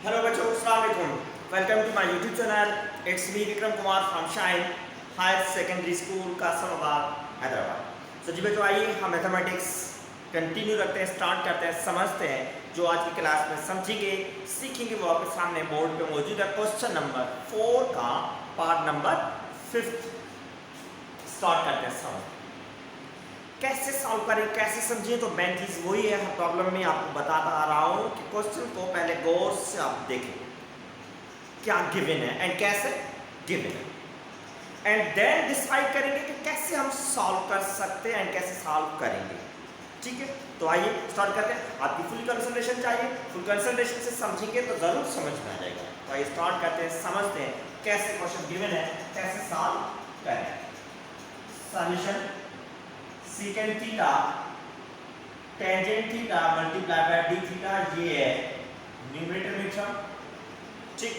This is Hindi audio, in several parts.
हेलो बच्चों, अस्सलाम वालेकुम। Welcome to my YouTube channel. It's me Vikram Kumar from Shine higher secondary school Kasamabad, Hyderabad. जी बच्चों, आइए हम मैथमेटिक्स कंटिन्यू रखते हैं, स्टार्ट करते हैं, समझते हैं। जो आज की क्लास में समझेंगे, सीखेंगे, वो आपके सामने बोर्ड पे मौजूद है। क्वेश्चन नंबर 4 का पार्ट नंबर 5 स्टार्ट करते हैं। समझ कैसे सॉल्व करें, कैसे समझें, तो मेन चीज़ वही है। प्रॉब्लम में आपको बताता आ रहा हूँ कि क्वेश्चन को पहले गौर से आप देखें, क्या गिवन है एंड कैसे गिवन है, एंड देन डिसाइड करेंगे कि कैसे हम सॉल्व कर सकते हैं एंड कैसे सॉल्व करेंगे। ठीक है, तो आइए स्टार्ट करते हैं। आपकी फुल कंसंट्रेशन चाहिए, फुल कंसंट्रेशन से समझेंगे तो जरूर समझ में आ जाएगा। तो आइए स्टार्ट करते हैं, समझते हैं कैसे क्वेश्चन गिवन है, कैसे सॉल्व करें। Solution secant theta tangent theta multiply by d theta, ये है न्यूमरेटर में टर्म। ठीक,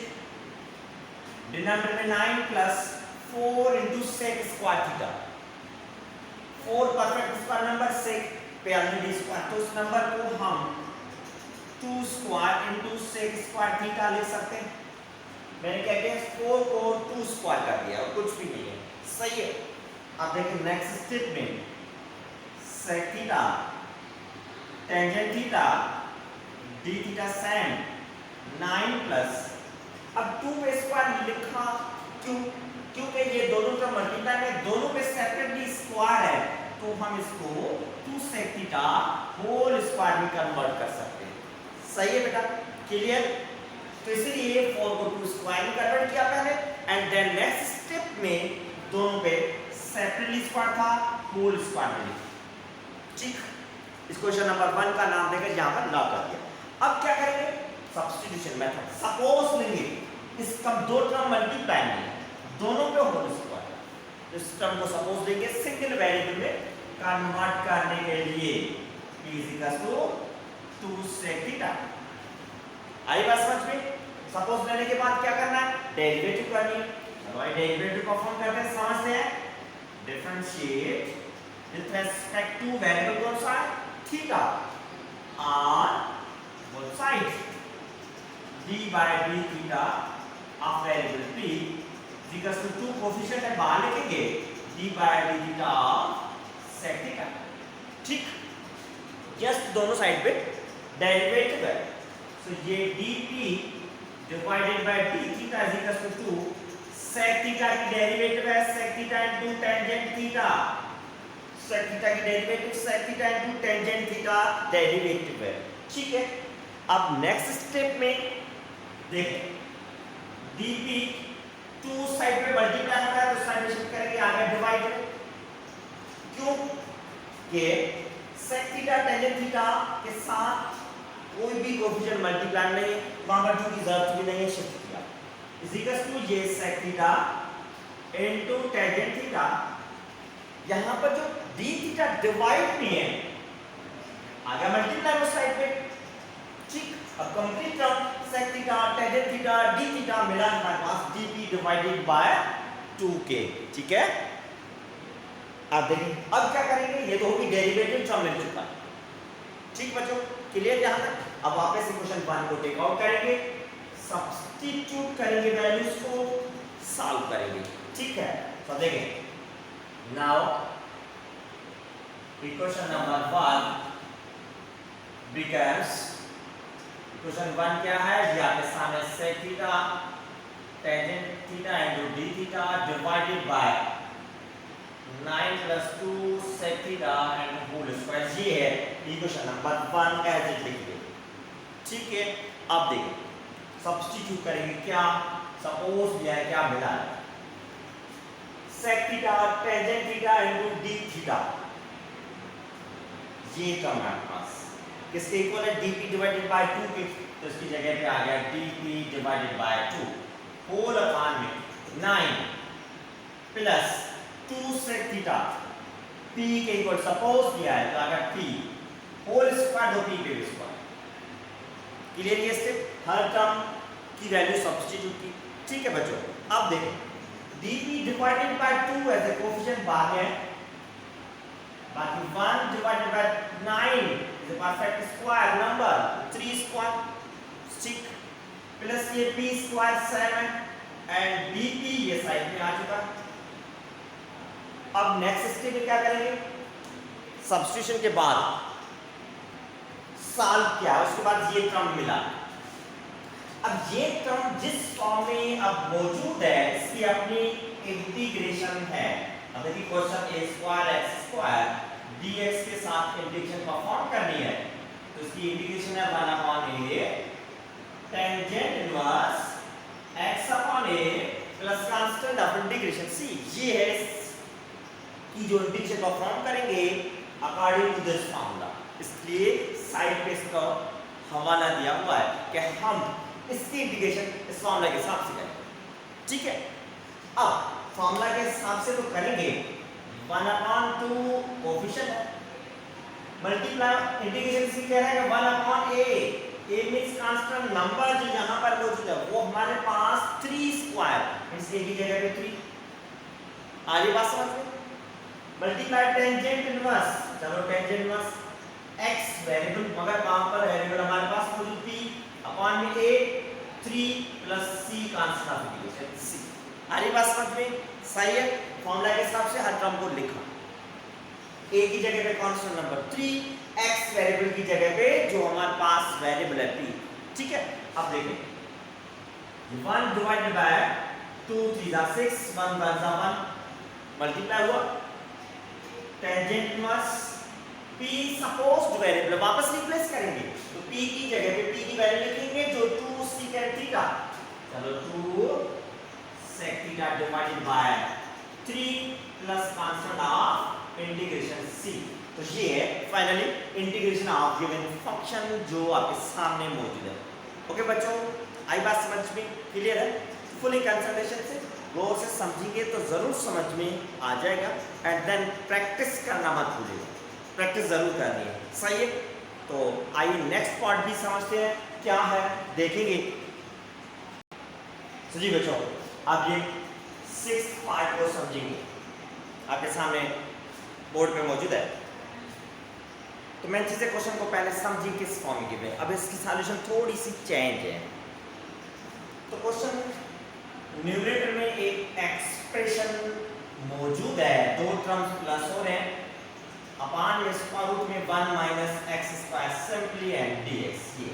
डिनोमिनेटर में 9 plus 4 into sec square theta. 4 perfect square number, sec पे ऑलरेडी स्क्वायर, तो उस नंबर को हम 2 square into sec square theta लिख सकते हैं। मैंने क्या किया, 4 को 2 स्क्वायर कर दिया और कुछ भी नहीं है, सही है। अब देखिए नेक्स्ट स्टेप में sec theta tangent theta D theta sin 9 plus, अब 2 पे स्क्वायर लिखा क्यों, क्योंकि ये दोनों का मल्टीप्लाई में दोनों पे सेपरेटली स्क्वायर है, तो हम इसको 2 sec थीटा होल स्क्वायर में कन्वर्ट कर सकते हैं। सही है बेटा, क्लियर। तो इसलिए 4 को 2 स्क्वायर में कन्वर्ट किया पहले, एंड देन नेक्स्ट स्टेप में दोनों पे सेपरेटली स्क्वायर था, होल स्क्वायर में। ठीक, इस क्वेश्चन नंबर 1 का नाम देकर यहां पर लॉक कर दिया। अब क्या करेंगे, सब्स्टिट्यूशन मेथड। सपोज लेंगे इसका दो टर्म मल्टीप्लाई में दोनों पे होल स्क्वायर, इस टर्म को सपोज लेंगे सिंगल वेरिएबल में कन्वर्ट करने के लिए p = 2 sec थीटा। आई बात समझ में। सपोज लेने के बाद क्या करना है, डेरिवेटिव करनी है। चलो डेरिवेटिव परफॉर्म करते हैं, समझते हैं। Differentiate with respect to variable कौन सा है, theta, on both sides, d by d theta of variable p is equal to 2 coefficient है, बाहर लिखेंगे d by d theta sec theta। ठीक, जस्ट दोनों साइड पे डेरिवेटिव है, सो ये dp divided by d theta is equal to 2 sec theta की डेरिवेटिव है sec theta into tangent theta, sec theta की derivative sec theta into tangent theta derivative है। ठीक है, अब नेक्स्ट स्टेप में देखें, dp 2 साइड पे मल्टीप्लाई हो रहा है तो साइड में शिफ्ट करेंगे, आगे डिवाइड। क्यों कि sec थीटा टेंजेंट थीटा के साथ कोई भी कोएफिशिएंट मल्टीप्लाई नहीं है, वहां पर 2 की जरूरत भी नहीं है, शिफ्ट किया। इज इक्वल टू ये sec theta into tangent theta, यहां पर जो d थीटा डिवाइड में है, आगे मल्टीप्लाई उस साइड पे। ठीक, अब complete term sec theta tangent theta d theta मिला हमारे पास dp डिवाइडेड बाय 2k। ठीक है, अब देखिए अब क्या करेंगे, ये तो होगी डेरिवेटिव टर्म मिल चुका है। ठीक बच्चों, क्लियर यहां तक। अब वापस इक्वेशन 1 को टेक आउट करेंगे, सब्स्टिट्यूट करेंगे, वैल्यूज को सॉल्व करेंगे। ठीक है, तो देखें now equation number 1 becomes, equation 1 क्या है, ये आपके सामने sec theta tangent theta into d theta divided by 9 plus 2 sec theta and whole square, ये है equation number 1 एज इट लिखिए। ठीक है, अब देखिए सब्स्टिट्यूट करेंगे, क्या सपोज दिया है, क्या मिला है, sec theta tangent theta into d theta, ये टर्म है आपके पास, किसके इक्वल है, dp डिवाइडेड बाय 2 के, तो इसकी जगह पे आ गया dp divided by 2 whole upon में 9 प्लस 2 sec थीटा, p के इक्वल सपोज दिया है तो आ गया p होल स्क्वायर, दो p के स्क्वायर। क्लियर, ये स्टेप हर टर्म की वैल्यू सब्स्टिट्यूट की। ठीक है बच्चों, अब देखें dp divided by 2 as a coefficient बाहर है, बाकी 1 divided by 9 is a perfect square number, 3 square। ठीक, प्लस ये P square 7 and D P ये साइड में आ चुका। अब नेक्स्ट स्टेप में क्या करेंगे, सब्स्टिट्यूशन के बाद सॉल्व किया, उसके बाद ये टर्म मिला। अब ये टर्म जिस फॉर्म में अब मौजूद है इसकी अपनी इंटीग्रेशन है। अब देखिए क्वेश्चन ए स्क्वायर एक्स स्क्वायर dx के साथ इंटीग्रेशन परफॉर्म करनी है, तो इसकी इंटीग्रेशन है 1/a tangent inverse x upon a plus constant of integration c। ये है कि जो इंटीग्रेशन परफॉर्म करेंगे अकॉर्डिंग टू दिस फार्मूला, इसलिए साइड पे इसका हवाला दिया हुआ है कि हम इसकी इंटीग्रेशन इस फार्मूला के हिसाब से करेंगे। ठीक है, अब फार्मूला के हिसाब से तो करेंगे 1/2 कोफिशिएंट है, मल्टीप्लाई इंटीग्रेशन सी कह रहा है कि 1/a, a means constant number जो यहां पर मौजूद है वो हमारे पास 3 स्क्वायर मींस a की जगह पे 3। आगे बात समझ में, मल्टीप्लाई टेंजेंट इनवर्स, चलो टेंजेंट इनवर्स x वेरिएबल, मगर वहां पर वेरिएबल हमारे पास मौजूद p अपॉन में a 3 plus c constant of integration c। आगे बात समझ में, सही है। फॉर्मूला के हिसाब से हर टर्म को लिखा, a की जगह पे कांस्टेंट नंबर 3, x वेरिएबल की जगह पे जो हमारे पास वेरिएबल है p। ठीक है, अब देखें 1 डिवाइडेड बाय 2 3 6 1 1 1 मल्टीप्लाई हुआ, tangent inverse p supposed variable वापस रिप्लेस करेंगे, तो p की जगह पे p की वैल्यू लिखेंगे जो 2 sec थीटा, चलो 2 sec theta divided by 3 plus constant of integration c। तो ये है finally integration of given function जो आपके सामने मौजूद है। ओके बच्चों, आई बात समझ में क्लियर है? फुली कंसंट्रेशन से गौर से समझेंगे तो जरूर समझ में आ जाएगा, एंड देन प्रैक्टिस करना मत भूलिएगा, प्रैक्टिस जरूर करनी है। सही है, तो आइए नेक्स्ट पार्ट भी समझते हैं क्या है, देखेंगे। तो जी बच्चों, आप ये 6th पार्ट को समझेंगे, आपके सामने बोर्ड पे मौजूद है। तो मैं चीजें क्वेश्चन को पहले समझी किस फॉर्म में गिवन, अब इसकी सॉल्यूशन थोड़ी सी चेंज है। तो क्वेश्चन न्यूमरेटर में एक एक्सप्रेशन मौजूद है, दो टर्म्स प्लस हो रहे हैं, अपान ये स्क्वायर रूट में 1 minus X square simply and dx। ये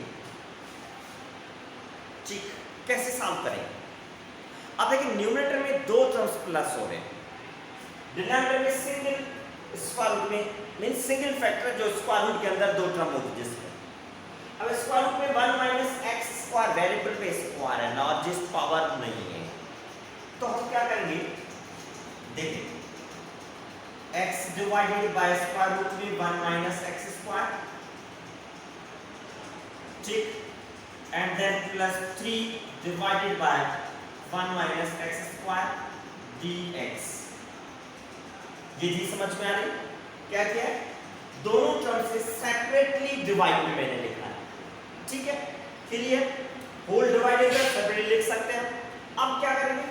ठीक कैसे सॉल्व करेंगे? अब देखिए न्यूमरेटर में दो टर्म्स प्लस हो रहे हैं, डिनोमिनेटर में सिंगल स्क्वायर रूट में मींस सिंगल फैक्टर जो स्क्वायर रूट के अंदर दो टर्म होती है जिसमें। अब स्क्वायर रूट में 1 माइनस एक्स स्क्वायर वेरिएबल पे स्क्वायर है, लार्जेस्ट पावर नहीं है, तो हम क्या करेंगे देखिए x divided by square root में 1 माइनस एक्स स्क्वायर, ठीक, and then plus 3 divided by 1 minus X square dx। ये चीज समझ में आ रही? क्या किया है, दोनों टर्म से सेपरेटली डिवाइड में मैंने लिखा है। ठीक है, क्लियर? होल डिवाइडेड है सेपरेटली लिख सकते हैं। अब क्या करेंगे,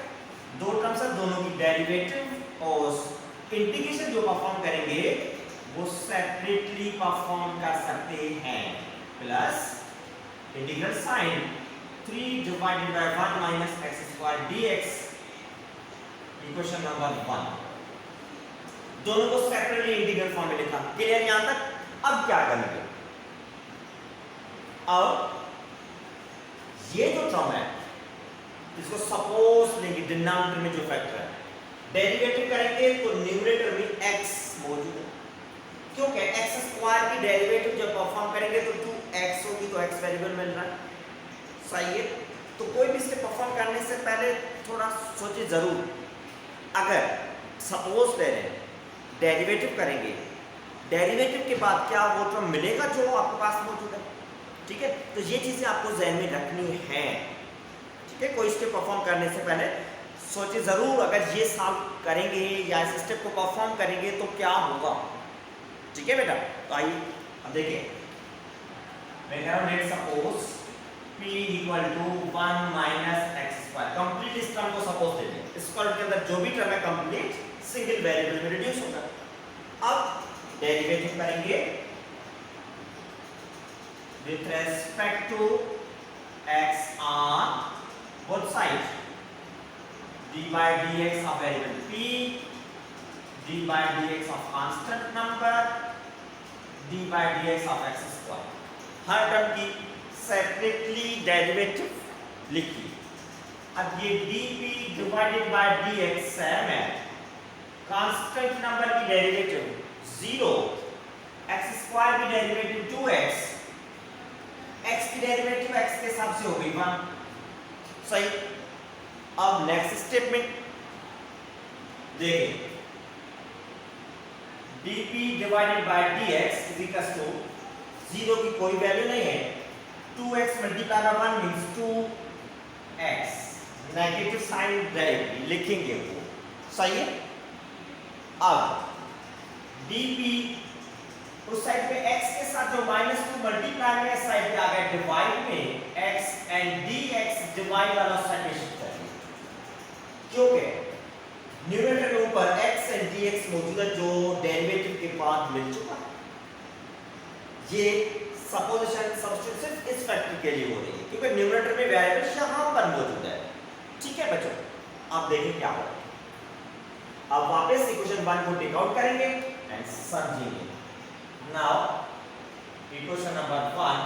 दो टर्म्स है, दोनों की डेरिवेटिव और इंटीग्रेशन जो परफॉर्म करेंगे वो सेपरेटली परफॉर्म कर सकते हैं। Plus integral sign 3 divided by 1 minus X square dx, equation number 1। दोनों को सेपरेटली इंटीग्रल फॉर्म में लिखा। क्लियर यहां तक? अब क्या करेंगे, अब ये जो टर्म है इसको सपोज लेंगे डिनोमिनेटर में जो फैक्टर है, डेरिवेटिव करेंगे तो न्यूमरेटर में x मौजूद है, क्योंकि x स्क्वायर की डेरिवेटिव जब परफॉर्म करेंगे तो 2x होगी, तो x वेरिएबल मिल रहा है। सही है, तो कोई भी स्टेप परफॉर्म करने से पहले थोड़ा सोचिए जरूर। अगर सपोज ले रहे हैं डेरिवेटिव करेंगे, डेरिवेटिव के बाद क्या वो टर्म मिलेगा जो आपके पास मौजूद है। ठीक है, तो ये चीजें आपको ध्यान में रखनी है। ठीक है, कोई स्टेप परफॉर्म करने से पहले सोचिए जरूर, अगर ये सॉल्व करेंगे या इस स्टेप को परफॉर्म करेंगे तो क्या होगा। ठीक है बेटा, तो आइए अब देखिए, मैं कह रहा हूं let suppose p equal to 1 minus X square. Complete इस टर्म को सपोज ले लें, स्क्वायर के अंदर जो भी टर्म है कंप्लीट सिंगल वेरिएबल में रिड्यूस होगा। अब डेरिवेटिव करेंगे with respect to x on both sides, d by dx of variable p, d by dx of constant number, d by dx of x square. Her term की सेपरेटली डेरिवेटिव लिखी। अब ये dp divided by dx same है, कांस्टेंट नंबर की डेरिवेटिव 0, x स्क्वायर की डेरिवेटिव 2x, x की डेरिवेटिव x के हिसाब से हो गई 1, सही। अब नेक्स्ट स्टेप में देखें, dp divided by dx is equal to 0 की कोई वैल्यू नहीं है, 2x multiply by 1 means 2x, negative sign directly लिखेंगे वो, सही है। अब dp उस साइड पे x के साथ जो -2 मल्टीप्लाई में, इस साइड पे आ गया डिवाइड में, x एंड dx डिवाइड वाला साइड में शिफ्ट करेंगे, क्योंकि न्यूमरेटर के ऊपर x एंड dx मौजूद है जो डेरिवेटिव के बाद मिल चुका है। ये सपोजिशन सब्स्टिट्यूट सिर्फ इस फैक्टर के लिए हो रही है क्योंकि न्यूमरेटर में वेरिएबल यहां पर मौजूद है, ठीक है बच्चों। अब देखें क्या होगा। अब वापस इक्वेशन 1 को टेक आउट करेंगे एंड समझेंगे। Now equation number 1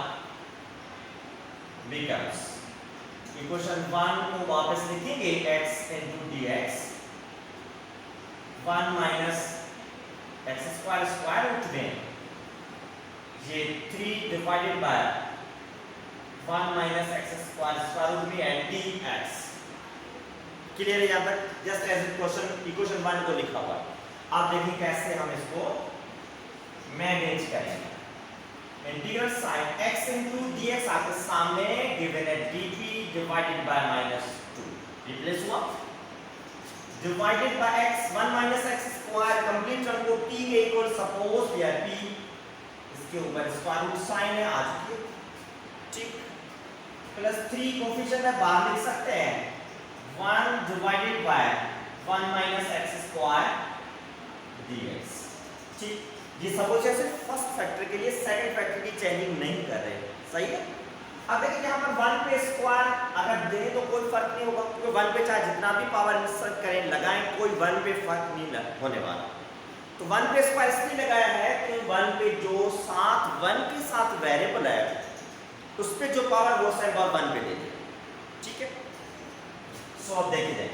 becomes, equation 1 को वापस लिखेंगे x into dx 1 minus x square square root में ये 3 divided by 1 minus x square square root में and dx। क्लियर है यहाँ तक? जस्ट एज इक्वेशन 1 को लिखा हुआ है। आप देखिए कैसे हम इसको मैनेज करेंगे। Integral sign x into dx आपके सामने गिवन है dp डिवाइडेड बाय -2, रिप्लेस हुआ, divided by x 1 minus x square, complete term को p के equal suppose we are p, इसके ऊपर स्क्वायर रूट साइन है आ चुकी है, ठीक, प्लस 3 कोफिशिएंट है बाहर लिख सकते हैं, 1 divided by 1 minus x square dx, ठीक। ये सपोज सिर्फ फर्स्ट फैक्टर के लिए, सेकंड फैक्टर की चेंजिंग नहीं कर रहे, सही है। अब देखिए यहाँ पर 1 पे स्क्वायर अगर दें तो कोई फर्क नहीं होगा क्योंकि 1 पे चाहे जितना भी पावर इंसर्ट करें लगाएं कोई 1 पे फर्क नहीं होने वाला। तो 1 पे स्क्वायर इसलिए लगाया है कि 1 पे जो साथ 1 के साथ वेरिएबल है उस पे जो पावर वो सेम पावर 1 पे दे दे, ठीक है। सो अब देखिए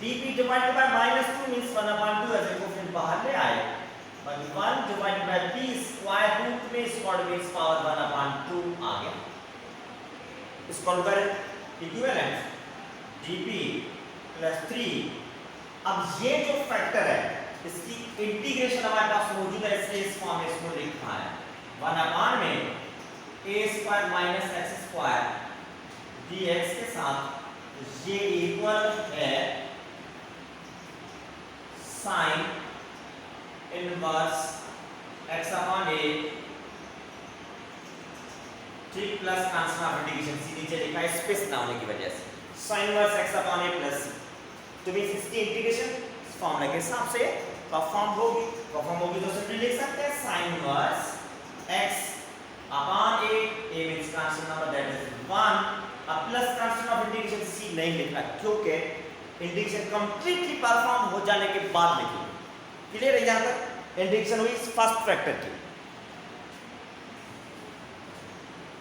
dp डिवाइडेड बाय -2 मींस 1/2 ऐसे को फिर बाहर ले आए, 1 divided by p square root में स्क्वायर में पावर 1/2 आ गया। इसको करें इक्विवेलेंट dp प्लस 3। अब ये जो फैक्टर है इसकी इंटीग्रेशन हमारे पास मौजूद है, इसलिए इस फॉर्म में इसको लिखा है 1 में a square minus x square dx के साथ ये इक्वल है साइन इनवर्स x/a, ठीक, plus constant of integration c नीचे लिखा है स्पेस ना होने की वजह से, sine inverse x/a plus c। तो मींस इसकी इंटीग्रेशन इस फॉर्मूला के हिसाब से परफॉर्म होगी तो सिंपली लिख सकते हैं sine inverse x/a, a means constant number that is 1, अब plus constant of integration c नहीं लिखा क्योंकि इंटीग्रेशन कंप्लीटली परफॉर्म हो जाने के बाद लिखेंगे। क्लियर है? यहाँ तक इंटीग्रेशन हुई फर्स्ट फैक्टर की।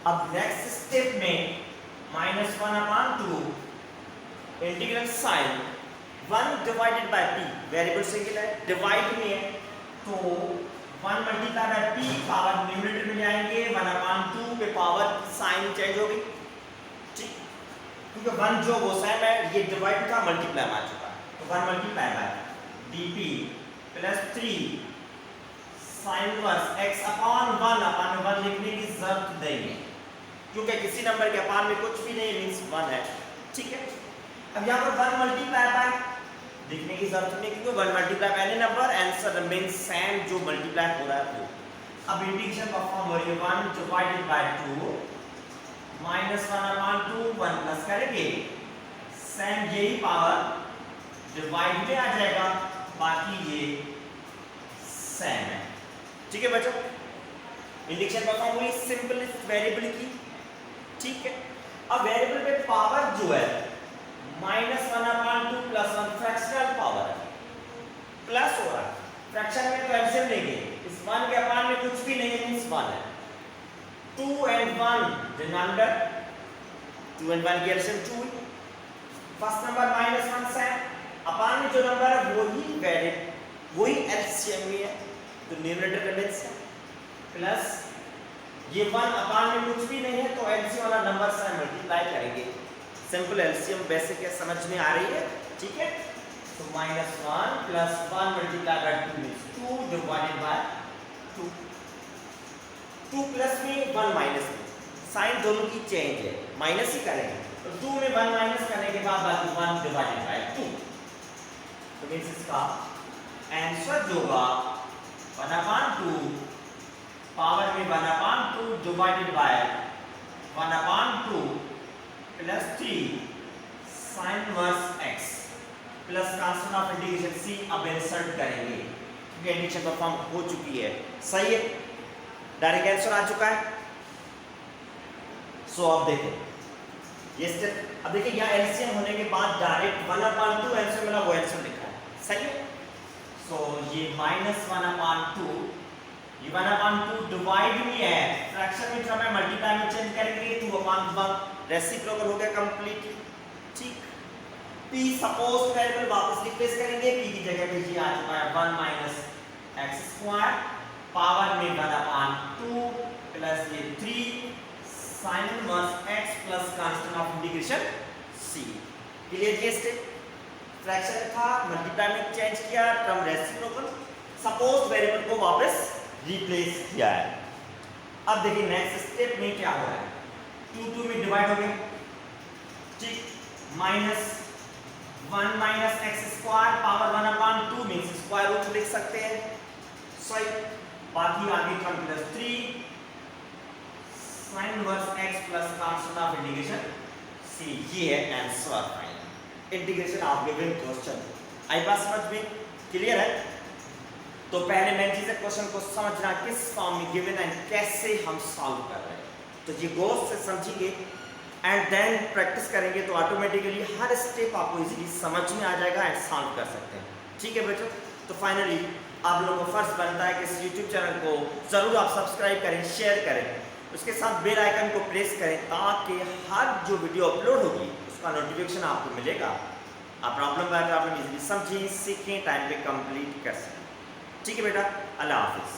अब नेक्स्ट स्टेप में -1/2 integral sign 1 divided by p, variable single है, डिवाइड में है तो 1 multiply by p power numerator में जाएंगे, 1/2 पे पावर साइन चेंज होगी, ठीक, क्योंकि 1 जो वो सेम है, ये डिवाइड का मल्टीप्लाई आ चुका है, तो 1 multiply bye dp plus 3 sine inverse x/1/1 लिखने की जरूरत नहीं है क्योंकि किसी नंबर के अपान में कुछ भी नहीं मींस 1 है, ठीक है। अब यहाँ पर 1 मल्टीप्लाई बाय लिखने की जरूरत नहीं क्योंकि 1 multiply by any number answer remains same जो मल्टीप्लाई हो रहा है वो। अब इंटीग्रेशन परफॉर्म हो रही है 1 डिवाइडेड बाय 2 -1/2 1 प्लस करेंगे सेम यही पावर डिवाइड में आ जाएगा, बाकी ये सेम है, ठीक है बच्चों। इंटीग्रेशन परफॉर्म हुई सिंपल वेरिएबल की, ठीक है। अब वेरिएबल पे पावर जो है -1/2 + 1 फ्रैक्शनल पावर है, प्लस हो रहा है, फ्रैक्शन में तो एलसीएम लेंगे, इस 1 के अपान में कुछ भी नहीं है, मींस 1 है। 2 and 1 डिनोमिनेटर, 2 and 1 की एलसीएम 2, फर्स्ट नंबर -1 से अपान में जो नंबर है वही वेरिएबल, वही एलसीएम में है, तो न्यूमरेटर कंडेंस है, प्लस ये 1 अपान में कुछ भी नहीं है तो एलसीएम वाला नंबर से मल्टीप्लाई करेंगे। सिंपल एलसीएम बेसिक है, समझ में आ रही है, ठीक है। तो -1 + 1 multiply bye 2 means 2 divided by 2, 2 plus में 1 माइनस में, साइन दोनों की चेंज है, माइनस ही करेंगे, तो 2 में 1 माइनस करने के बाद बाकी 1 डिवाइडेड बाय 2, तो मींस इसका आंसर जो होगा 1/2 पावर में 1/2 divided by 1/2 plus 3 sin inverse x plus constant of integration c अब इंसर्ट करेंगे क्योंकि इंटीग्रेशन परफॉर्म हो चुकी है, सही है, डायरेक्ट आंसर आ चुका है। सो अब देखो ये स्टेप, अब देखिए यहाँ एलसीएम होने के बाद डायरेक्ट 1/2 आंसर मिला, वो आंसर लिखा है, सही है। सो ये -1/2, ये 1/2 डिवाइड में है, फ्रैक्शन में जब मैं मल्टीप्लाई में चेंज करेंगे 2/1 रेसिप्रोकल हो गया कंप्लीटली, ठीक। p सपोज वेरिएबल वापस रिप्लेस करेंगे, p की जगह पे ये आ चुका है 1 - x² पावर में 1/2 प्लस ये 3 sin inverse x plus constant of integration c। Clear ये स्टेप, फ्रैक्शन था मल्टीप्लाई में चेंज किया, टर्म रेसिप्रोकल, सपोज वेरिएबल को वापस रिप्लेस किया है। अब देखिए नेक्स्ट स्टेप में क्या हो रहा है, 2 में डिवाइड हो गया, ठीक, -1 - x² power 1/2 means square root लिख सकते हैं, सही। बाकी आगे term plus 3 sin inverse x plus constant of integration c, ये है answer final integration of given question. आई बात समझ में क्लियर है? तो पहले मेन चीज है क्वेश्चन को समझना किस फॉर्म में गिवन है, कैसे हम सॉल्व कर रहे हैं, तो ये गौर से समझिए एंड देन प्रैक्टिस करेंगे तो ऑटोमेटिकली हर स्टेप आपको इजीली समझ में आ जाएगा एंड सॉल्व कर सकते हैं, ठीक है बच्चों। तो फाइनली आप लोगों को फर्ज बनता है कि इस यूट्यूब चैनल को ज़रूर आप सब्सक्राइब करें, शेयर करें, उसके साथ बेल आइकन को प्रेस करें ताकि हर जो वीडियो अपलोड होगी उसका नोटिफिकेशन आपको मिलेगा। आप प्रॉब्लम बाय प्रॉब्लम इजीली समझें, सीखें, टाइम पे कंप्लीट कर सकें, ठीक है बेटा। अल्लाह हाफिज़।